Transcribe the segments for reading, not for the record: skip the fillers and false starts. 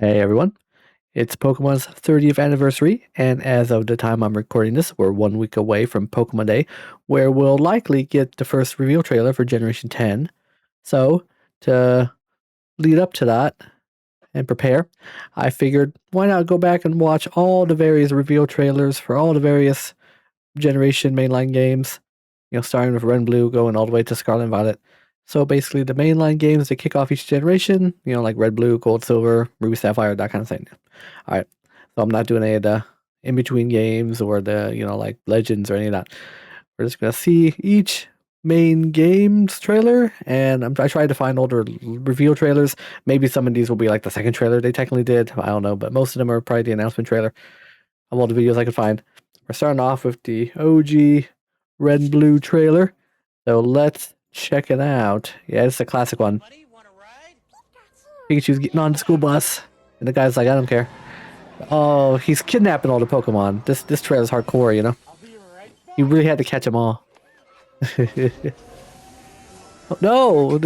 Hey everyone, it's Pokemon's 30th anniversary, and as of the time I'm recording this, we're 1 week away from Pokemon Day, where we'll likely get the first reveal trailer for Generation 10. So, to lead up to that and prepare, I figured why not go back and watch all the various reveal trailers for all the various Generation mainline games, starting with Red and Blue, going all the way to Scarlet and Violet. So basically, the mainline games that kick off each generation, like Red, Blue, Gold, Silver, Ruby, Sapphire, that kind of thing. All right. So I'm not doing any of the in between games or the, like Legends or any of that. We're just going to see each main games trailer, and I tried to find older reveal trailers. Maybe some of these will be like the second trailer they technically did. I don't know, but most of them are probably the announcement trailer of all the videos I could find. We're starting off with the OG Red and Blue trailer. So let's check it out. Yeah, it's a classic one. Pikachu's getting on the school bus, and the guy's like, I don't care. Oh, he's kidnapping all the Pokemon. This trailer's hardcore, You really had to catch them all. Oh, no,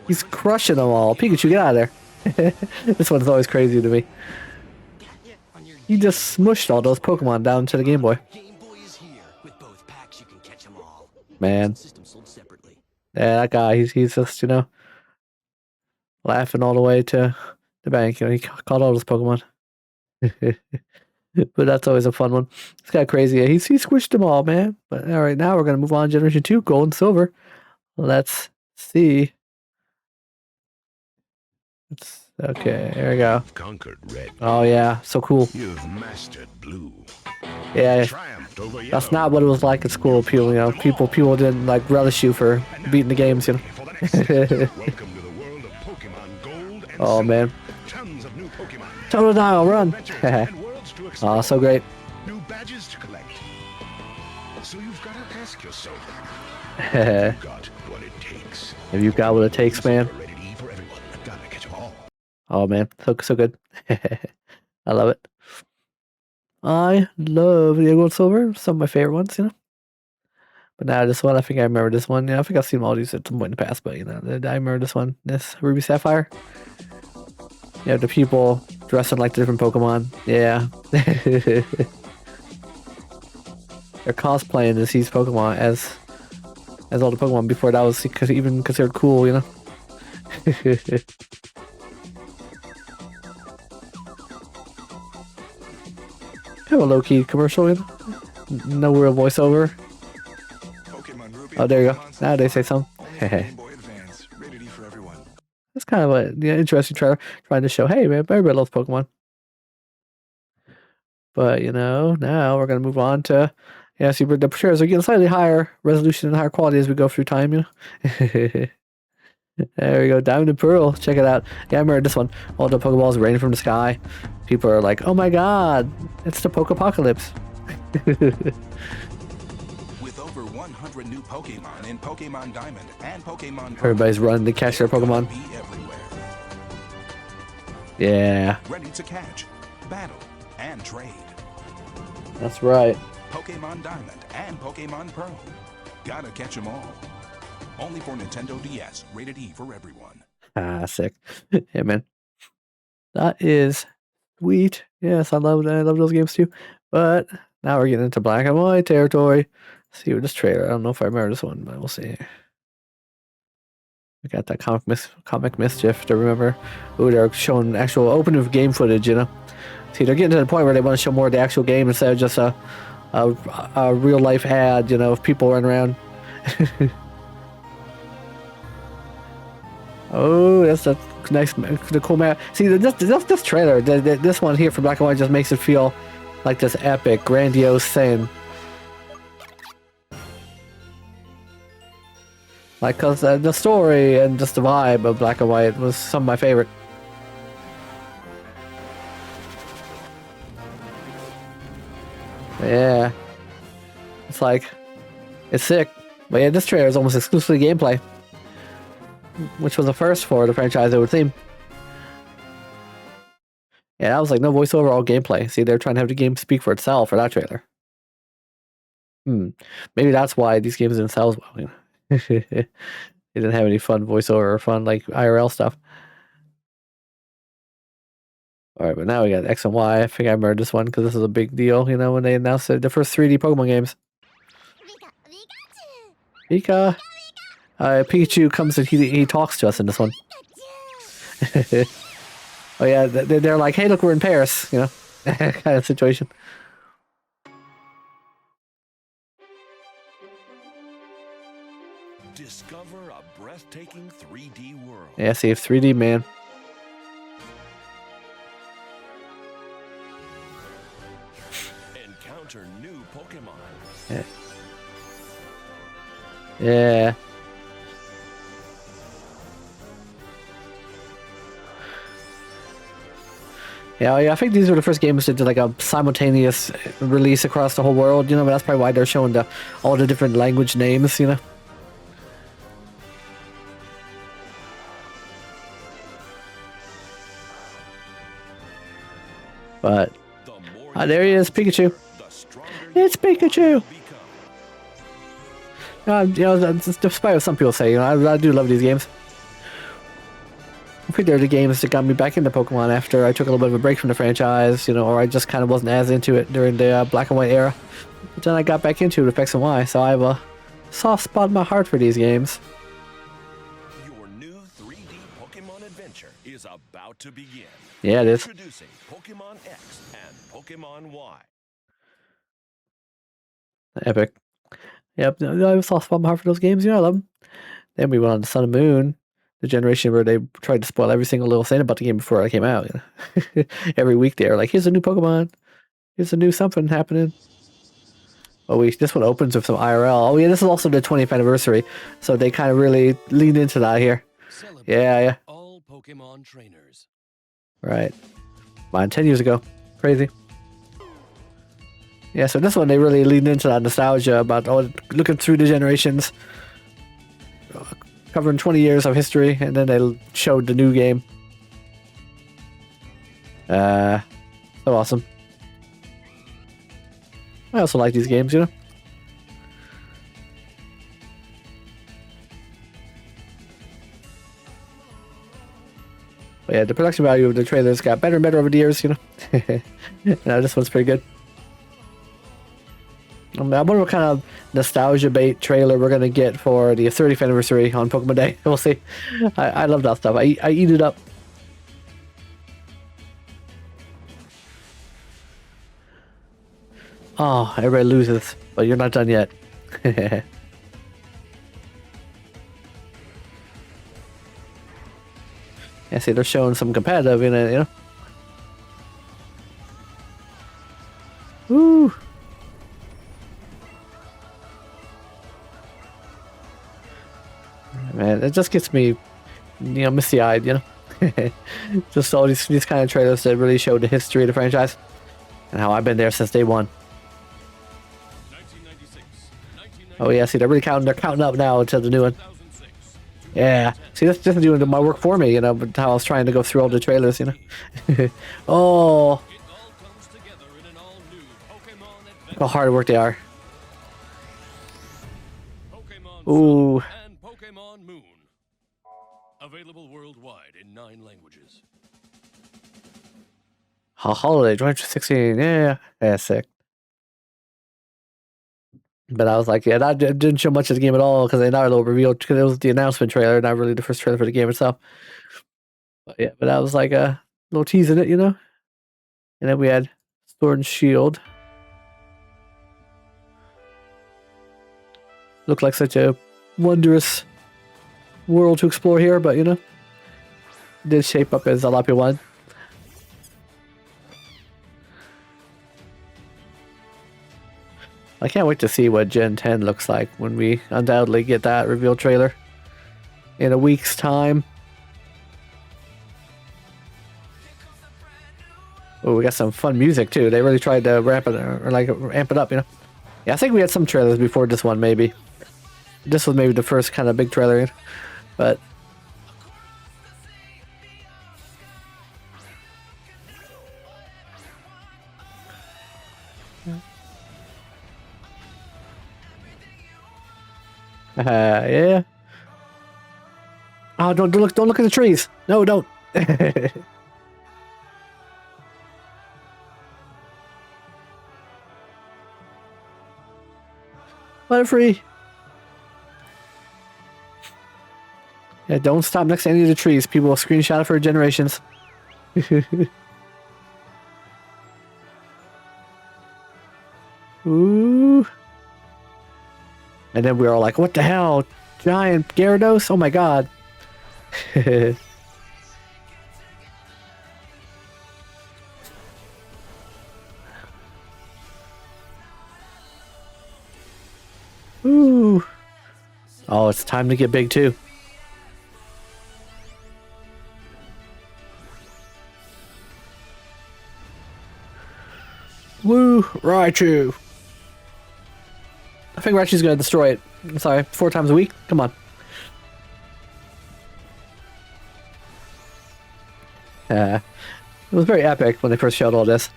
he's crushing them all. Pikachu, get out of there. This one's always crazy to me. He just smushed all those Pokemon down to the Game Boy. Man. Yeah, that guy, he's just, laughing all the way to the bank. He caught all those Pokemon. But that's always a fun one. It's kind of crazy. Yeah, he squished them all, man. But all right, now we're going to move on to Generation 2, Gold and Silver. Let's see. Okay, there we go. Conquered red. Oh, yeah. So cool. You've mastered blue. Yeah, that's not what it was like at school. People didn't like relish you for beating the games, Welcome to the world of Pokemon Gold and Oh, man. Tons of new Pokemon. Totodile, run. And worlds to explore. Oh, so great. New badges to collect. So you've got to ask yourself, Have you got what it takes. you got what it takes, man? Rated E for everyone. Gotta catch 'em all. Oh, man. So good. I love it. I love the Gold and Silver. Some of my favorite ones, But now this one, I think I remember this one. I think I've seen all these at some point in the past, but I remember this one. This Ruby Sapphire. Yeah, the people dressing like different Pokemon. Yeah. They're cosplaying as these Pokemon as all the Pokemon before that was even considered cool, Kind of a low-key commercial, No real voiceover. Oh, there you go. Now they say something. That's kind of an interesting trailer, trying to show, hey, man, everybody loves Pokemon. But, now we're going to move on to, see, the trailers are getting slightly higher resolution and higher quality as we go through time, There we go, Diamond and Pearl. Check it out. Yeah, I remember this one. All the Pokeballs raining from the sky. People are like, oh my god, it's the Pokepocalypse. With over 100 new Pokemon in Pokemon Diamond and Pokemon Pearl, Everybody's running to catch their Pokemon. be everywhere. Yeah, Ready to catch, battle, and trade. that's right. Pokemon Diamond and Pokemon Pearl. Gotta catch 'em all. Only for Nintendo DS, rated E for everyone. Ah, sick. Yeah, man. That is sweet. Yes, I love those games too. But now we're getting into black and white territory. Let's see what this trailer. I don't know if I remember this one, but we'll see. We got that comic mischief to remember. Ooh, they're showing actual open of game footage, See, they're getting to the point where they want to show more of the actual game instead of just a real life ad, of people running around. Oh, that's a nice, the cool map. See, this trailer, this one here for black and white just makes it feel like this epic, grandiose thing. Like, cause the story and just the vibe of black and white was some of my favorite. Yeah, it's sick. But yeah, this trailer is almost exclusively gameplay, which was a first for the franchise, it would seem. Yeah, that was like no voiceover, all gameplay. See, they're trying to have the game speak for itself for that trailer. Maybe that's why these games didn't sell as well. They didn't have any fun voiceover or fun like IRL stuff. All right, but now we got X and Y. I think I remember this one because this was a big deal, you know, when they announced the first 3D Pokemon games. Pika. Pikachu comes and he talks to us in this one. Oh yeah, they're like, hey, look, we're in Paris, you know, kind of situation. Discover a breathtaking 3D world. Yeah, see, 3D, man. Encounter new Pokemon. Yeah. Yeah. Yeah, I think these were the first games that did like a simultaneous release across the whole world, you know, but that's probably why they're showing all the different language names, you know. But there he is, Pikachu. It's Pikachu. You know, despite what some people say, you know, I do love these games. I think they're the games that got me back into Pokemon after I took a little bit of a break from the franchise, you know, or I just kind of wasn't as into it during the black and white era. But then I got back into it with X and Y, so I have a soft spot in my heart for these games. Your new 3D Pokemon adventure is about to begin. Yeah, it is. Introducing Pokemon X and Pokemon Y. Epic. Yep, I have a soft spot in my heart for those games, you know, I love them. Then we went on to Sun and Moon, the generation where they tried to spoil every single little thing about the game before it came out. You know? Every week they were like, here's a new Pokemon. Here's a new something happening. Oh, this one opens with some IRL. Oh, yeah, this is also the 20th anniversary, so they kind of really leaned into that here. Yeah. All Pokemon trainers. Right. Mine 10 years ago. Crazy. Yeah, so this one they really leaned into that nostalgia about looking through the generations, covering 20 years of history, and then they showed the new game. So awesome. I also like these games, you know. But yeah, the production value of the trailers got better and better over the years, you know. Now this one's pretty good. I wonder what kind of nostalgia bait trailer we're gonna get for the 30th anniversary on Pokemon Day. We'll see. I love that stuff. I eat it up. Oh, everybody loses, but you're not done yet. Yeah, see, they're showing some competitive in it, you know. Woo! Man, it just gets me, you know, misty-eyed, you know. Just all these kind of trailers that really show the history of the franchise and how I've been there since day one. 1996, Oh yeah, see, they're counting up now until the new one. Yeah, see, that's just doing my work for me, you know, but how I was trying to go through all the trailers, you know. Oh, It all comes together in an all-new Pokemon adventure. how hard work they are. Pokemon Ooh. Sun and Pokemon Moon. Available worldwide in 9 languages. Holiday, July 16, yeah, sick. But I was like, yeah, that didn't show much of the game at all because they not really revealed because it was the announcement trailer, not really the first trailer for the game itself. But yeah, but that was like a little tease in it, you know. And then we had Sword and Shield. Looked like such a wondrous world to explore here, but you know, it did shape up as a lot of people wanted. I can't wait to see what Gen 10 looks like when we undoubtedly get that reveal trailer in a week's time. Oh, we got some fun music too. They really tried to ramp it or like amp it up, you know. Yeah, I think we had some trailers before this one, maybe. This was maybe the first kind of big trailer, but. Yeah. Oh, don't look at the trees. No, don't. Let it free. Yeah, don't stop next to any of the trees. People will screenshot it for generations. Ooh. And then we were all like, what the hell? Giant Gyarados? Oh my god. Ooh. Oh, it's time to get big too. Woo, Raichu. I think Raichu's gonna destroy it. I'm sorry, 4 times a week? Come on. It was very epic when they first showed all this.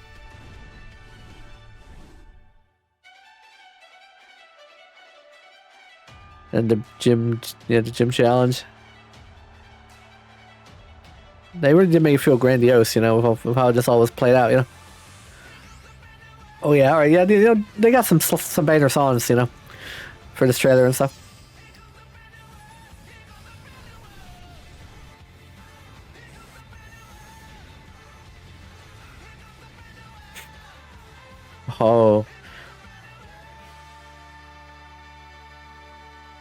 And the gym challenge. They really did make it feel grandiose, you know, of how this all was played out, you know. Oh yeah, all right, yeah, you know, they got some banger songs, you know, for this trailer and stuff. Oh,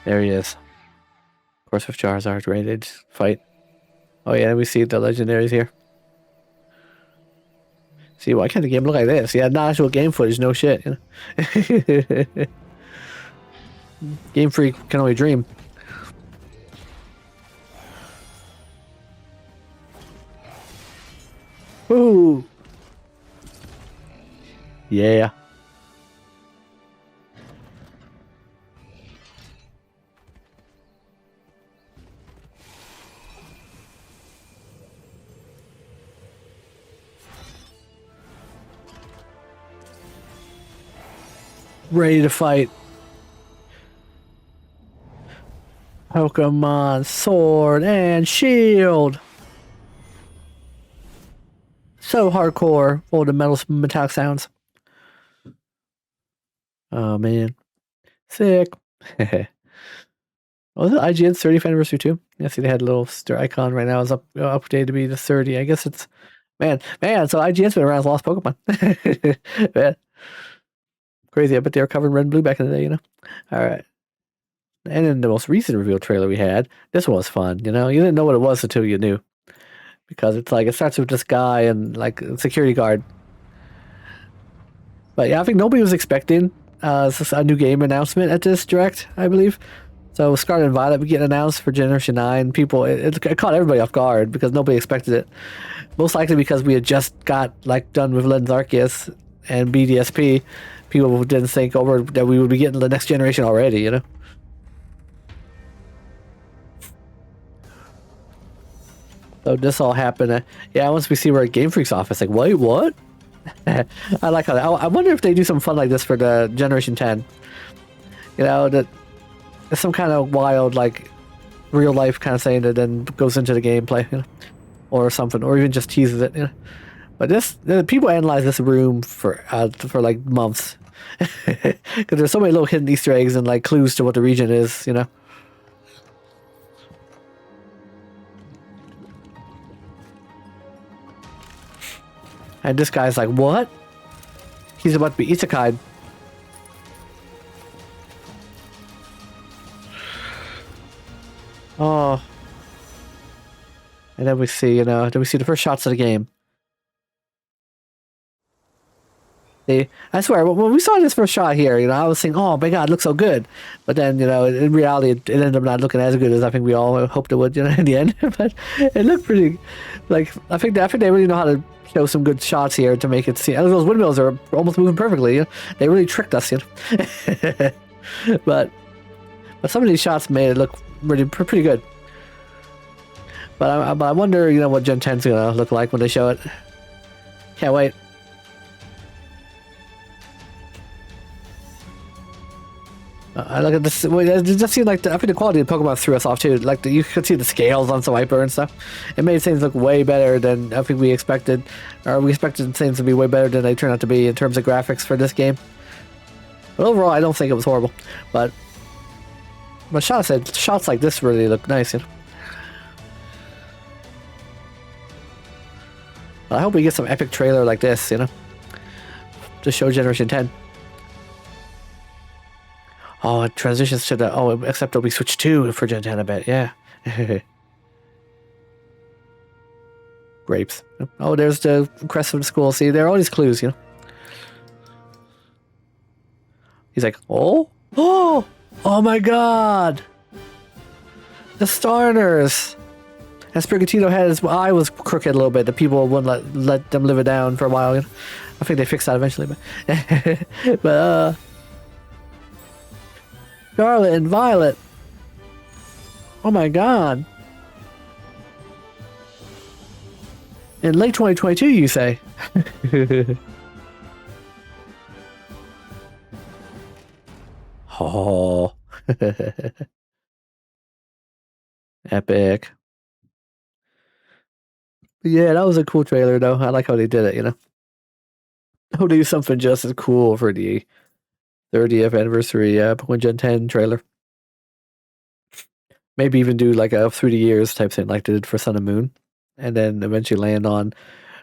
there he is. Of course, with Charizard rated fight. Oh yeah, we see the legendaries here. See, why can't the game look like this? Yeah, not actual game footage, no shit. You know? Game Freak can only dream. Woo! Yeah. Ready to fight. Pokemon Sword and Shield. So hardcore. All the metallic sounds. Oh man. Sick. Was it IGN's 30th anniversary too? Yeah, see they had a little star icon right now. It's updated to be the 30. I guess it's man. So IGN's been around as Lost Pokemon. Man. Crazy. I bet they were covered in red and blue back in the day, you know? Alright. And in the most recent reveal trailer we had, this one was fun, you know? You didn't know what it was until you knew. Because it's like, it starts with this guy and like a security guard. But yeah, I think nobody was expecting a new game announcement at this direct, I believe. So Scarlet and Violet would get announced for Generation 9. People, it caught everybody off guard because nobody expected it. Most likely because we had just got like done with Legends Arceus and BDSP. People didn't think over that we would be getting the next generation already, you know? So this all happened. Yeah, once we see we're at Game Freak's office, like, wait, what? I like how I wonder if they do something fun like this for the Generation 10. You know, that some kind of wild, like, real life kind of thing that then goes into the gameplay, you know? Or something, or even just teases it, you know? But people analyze this room for like months, because there's so many little hidden Easter eggs and like clues to what the region is, you know. And this guy's like, what? He's about to be isekai'd. Oh. And then we see, then we see the first shots of the game. I swear, when we saw this first shot here, I was thinking, oh my god, it looks so good. But then, in reality, it ended up not looking as good as I think we all hoped it would, in the end. But it looked pretty, like, I think they really know how to show some good shots here to make it seem, those windmills are almost moving perfectly, They really tricked us, But some of these shots made it look really pretty good. But I wonder, what Gen 10's gonna look like when they show it. Can't wait. I look at this. It just seemed like I think the quality of Pokemon threw us off too. Like you could see the scales on Swiper and stuff. It made things look way better than I think we expected, or we expected things to be way better than they turned out to be in terms of graphics for this game. But overall, I don't think it was horrible. But shots like this really look nice, you know. I hope we get some epic trailer like this, you know, to show Generation 10. Oh, it transitions to the... Oh, except it'll be Switch 2 for Gen 10, I bet. Yeah. Grapes. Oh, there's the crest of the school. See, there are all these clues, you know. He's like, oh? Oh my god! The Starners! And Sprigatito had his eye was crooked a little bit. The people wouldn't let them live it down for a while, you know. I think they fixed that eventually, but... but, Scarlet and Violet. Oh my god. In late 2022, you say? Oh. Epic. Yeah, that was a cool trailer, though. I like how they did it, you know? I'll do something just as cool for the 30th anniversary Pokemon Gen 10 trailer. Maybe even do like a through the years type thing like they did for Sun and Moon. And then eventually land on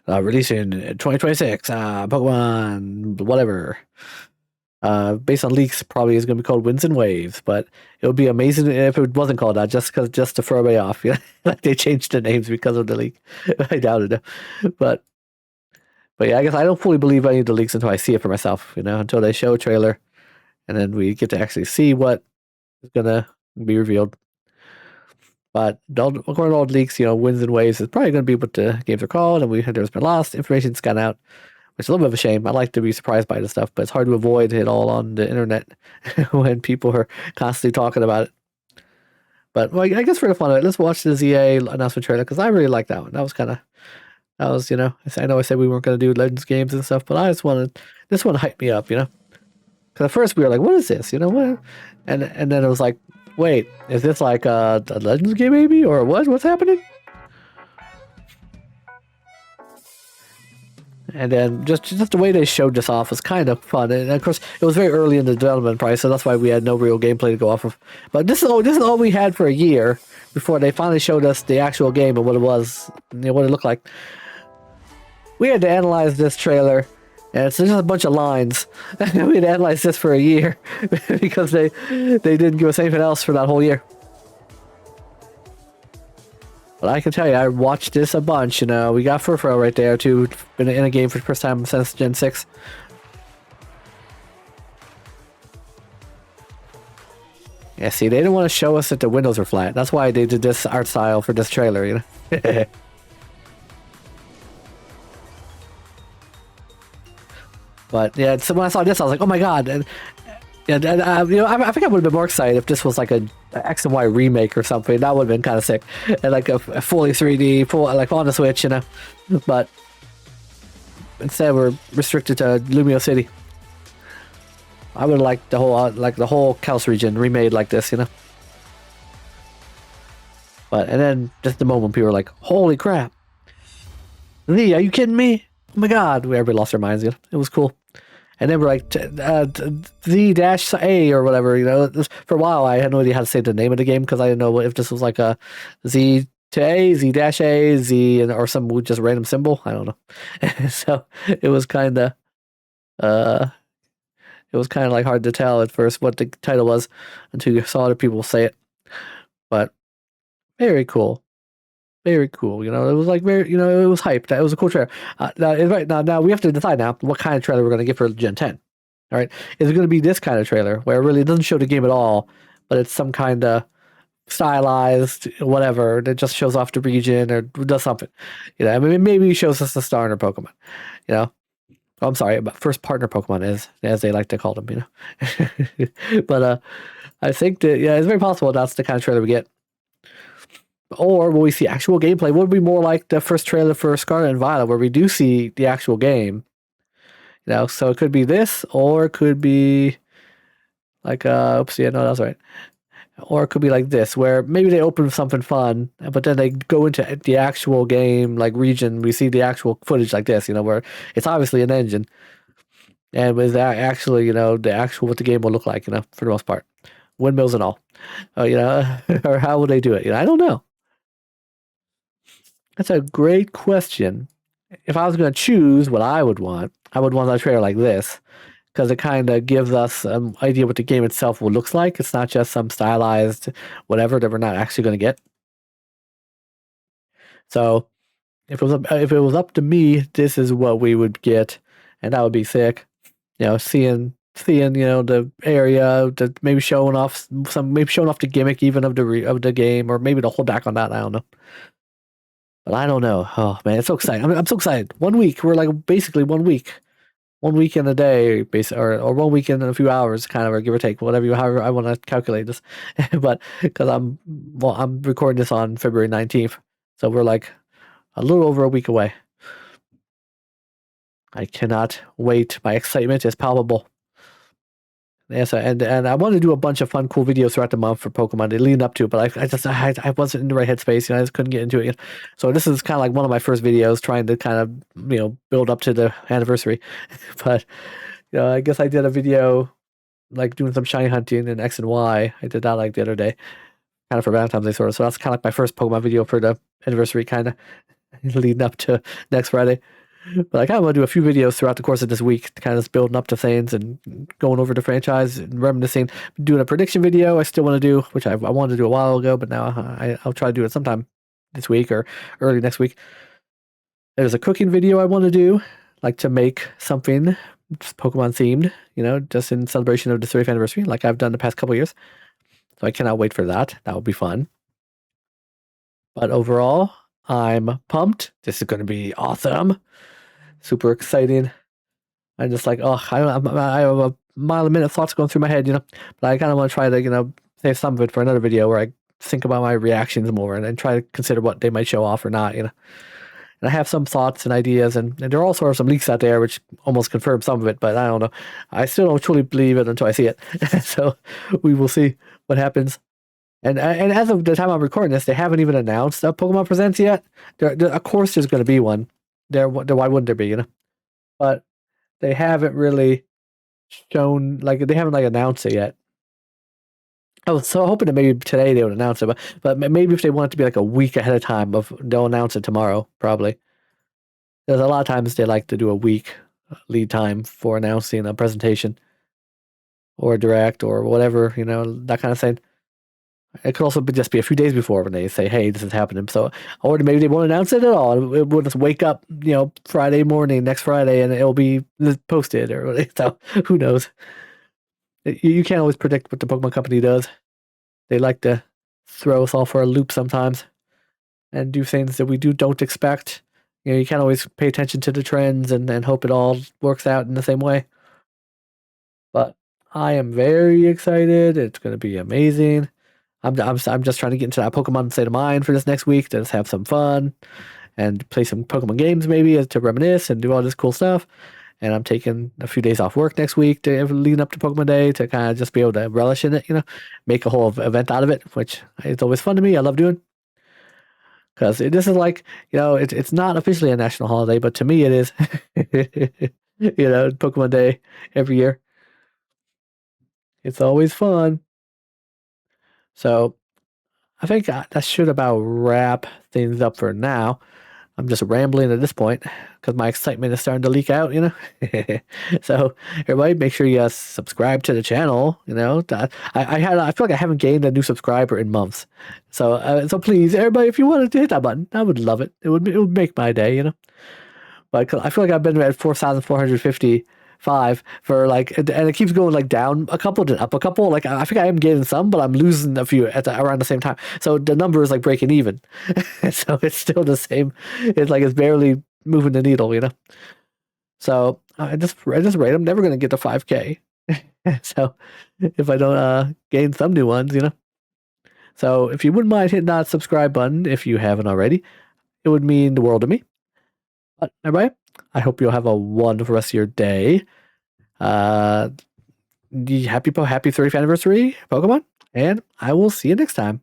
releasing 2026, Pokemon, whatever. Based on leaks, probably is going to be called Winds and Waves, but it would be amazing if it wasn't called that, just to throw away off. Yeah, like they changed the names because of the leak. I doubt it, but yeah, I guess I don't fully believe any of the leaks until I see it for myself. You know, until they show a trailer, and then we get to actually see what is going to be revealed. But according to all the leaks, you know, Winds and Waves is probably going to be what the games are called, and there's been lost information's gone out. Which is a little bit of a shame. I like to be surprised by this stuff, but it's hard to avoid it all on the internet when people are constantly talking about it. But well, I guess for the fun of it, let's watch the ZA announcement trailer because I really like that one. That was, you know, I know I said we weren't going to do Legends games and stuff, but I just wanted, this one hyped me up, you know? Because at first we were like, what is this? You know, what? And then it was like, wait, is this like a Legends game maybe? Or what? What's happening? And then just the way they showed this off was kind of fun. And of course, it was very early in the development price, so that's why we had no real gameplay to go off of. But this is all we had for a year before they finally showed us the actual game and what it was, you know, what it looked like. We had to analyze this trailer, and it's just a bunch of lines. We had to analyze this for a year because they didn't give us anything else for that whole year. But I can tell you, I watched this a bunch, you know. We got Furfrou right there, too. Been in a game for the first time since Gen 6. Yeah, see, they didn't want to show us that the windows are flat. That's why they did this art style for this trailer, you know. But, yeah, so when I saw this, I was like, oh my god. And you know, I think I would have been more excited if this was like a X and Y remake or something. That would have been kind of sick, and like a fully 3D, like on the Switch, you know. But instead, we're restricted to Lumio City. I would like the whole Kalos region remade like this, you know. But and then just the moment people were like, "Holy crap, Lee, are you kidding me? Oh my god!" Everybody lost their minds. You know, it was cool. And then we're like, Z-A or whatever, you know. For a while, I had no idea how to say the name of the game because I didn't know if this was like a Z to A, Z-A, Z, or some just random symbol. I don't know. So it was kind of, like hard to tell at first what the title was until you saw other people say it. But very cool. Very cool, you know. It was like you know, it was hyped. It was a cool trailer. Now we have to decide now what kind of trailer we're going to get for Gen 10. All right, is it going to be this kind of trailer where it really doesn't show the game at all, but it's some kind of stylized whatever that just shows off the region or does something? You know, I mean, maybe it shows us the starter Pokemon. You know, oh, I'm sorry, but first partner Pokemon as they like to call them. You know, but I think that it's very possible that's the kind of trailer we get. Or will we see actual gameplay? Would be more like the first trailer for Scarlet and Violet, where we do see the actual game. You know, so it could be this, or it could be like oops, yeah, no, that was right. Or it could be like this, where maybe they open with something fun, but then they go into the actual game, like region. We see the actual footage like this, you know, where it's obviously an engine. And with that, actually, the actual what the game will look like, for the most part, windmills and all, or how would they do it? I don't know. That's a great question. If I was going to choose what I would want a trailer like this because it kind of gives us an idea what the game itself will looks like. It's not just some stylized whatever that we're not actually going to get. So if it was up to me, this is what we would get, and that would be sick. Seeing the area, maybe showing off the gimmick even of the game, or maybe they'll hold back on that. I don't know. But I don't know. Oh man, it's so exciting. I'm so excited. 1 week. We're like basically 1 week. 1 week in a day, or 1 week in a few hours, kind of, or give or take, however I want to calculate this. But because I'm recording this on February 19th, so we're like a little over a week away. I cannot wait. My excitement is palpable. Yeah, so, and I want to do a bunch of fun, cool videos throughout the month for Pokemon to lead up to, but I wasn't in the right headspace. I just couldn't get into it. So this is kind of like one of my first videos, trying to kind of build up to the anniversary. But I guess I did a video like doing some shiny hunting in X and Y. I did that like the other day, kind of for Valentine's Day sort of. So that's kind of like my first Pokemon video for the anniversary, kind of leading up to next Friday. But I kind of want to do a few videos throughout the course of this week, kind of building up to things and going over the franchise and reminiscing. Doing a prediction video I still want to do, which I wanted to do a while ago, but now I'll try to do it sometime this week or early next week. There's a cooking video I want to do, like to make something just Pokemon themed, just in celebration of the 30th anniversary, like I've done the past couple years. So I cannot wait for that. That will be fun. But overall, I'm pumped. This is going to be awesome. Super exciting. I'm just like, oh, I have a mile a minute thoughts going through my head, but I kind of want to try to, save some of it for another video where I think about my reactions more and try to consider what they might show off or not, And I have some thoughts and ideas, and there are also some leaks out there which almost confirm some of it, but I don't know. I still don't truly believe it until I see it. So we will see what happens. And as of the time I'm recording this, they haven't even announced a Pokemon Presents yet. Of course, there's going to be one. Why wouldn't there be? But they haven't really shown, like, they haven't like announced it yet. I was so hoping that maybe today they would announce it, but maybe if they want it to be like a week ahead of time, they'll announce it tomorrow probably. There's a lot of times they like to do a week lead time for announcing a presentation or a direct or whatever, that kind of thing. It could also just be a few days before when they say, hey, this is happening. So, or maybe they won't announce it at all. It will just wake up, Friday morning, next Friday, and it'll be posted. So, who knows? You can't always predict what the Pokemon Company does. They like to throw us all for a loop sometimes and do things that we don't expect. You can't always pay attention to the trends and hope it all works out in the same way. But I am very excited. It's going to be amazing. I'm just trying to get into that Pokemon state of mind for this next week to just have some fun and play some Pokemon games maybe to reminisce and do all this cool stuff. And I'm taking a few days off work next week to lead up to Pokemon Day to kind of just be able to relish in it, make a whole event out of it, which is always fun to me. I love doing. Because this is like, it's not officially a national holiday, but to me it is. Pokemon Day every year. It's always fun. So I think that should about wrap things up for now. I'm just rambling at this point because my excitement is starting to leak out, So everybody, make sure you subscribe to the channel. I feel like I haven't gained a new subscriber in months. So please, everybody, if you wanted to hit that button, I would love it. It would make my day, But I feel like I've been at 4,455 for and it keeps going like down a couple, then up a couple. Like I think I am gaining some, but I'm losing a few around the same time. So the number is like breaking even. So it's still the same. It's like it's barely moving the needle, So I just rate. I'm never gonna get to 5K. So if I don't gain some new ones, So if you wouldn't mind hitting that subscribe button if you haven't already, it would mean the world to me. But everybody, I hope you'll have a wonderful rest of your day. Happy 30th anniversary, Pokemon, and I will see you next time.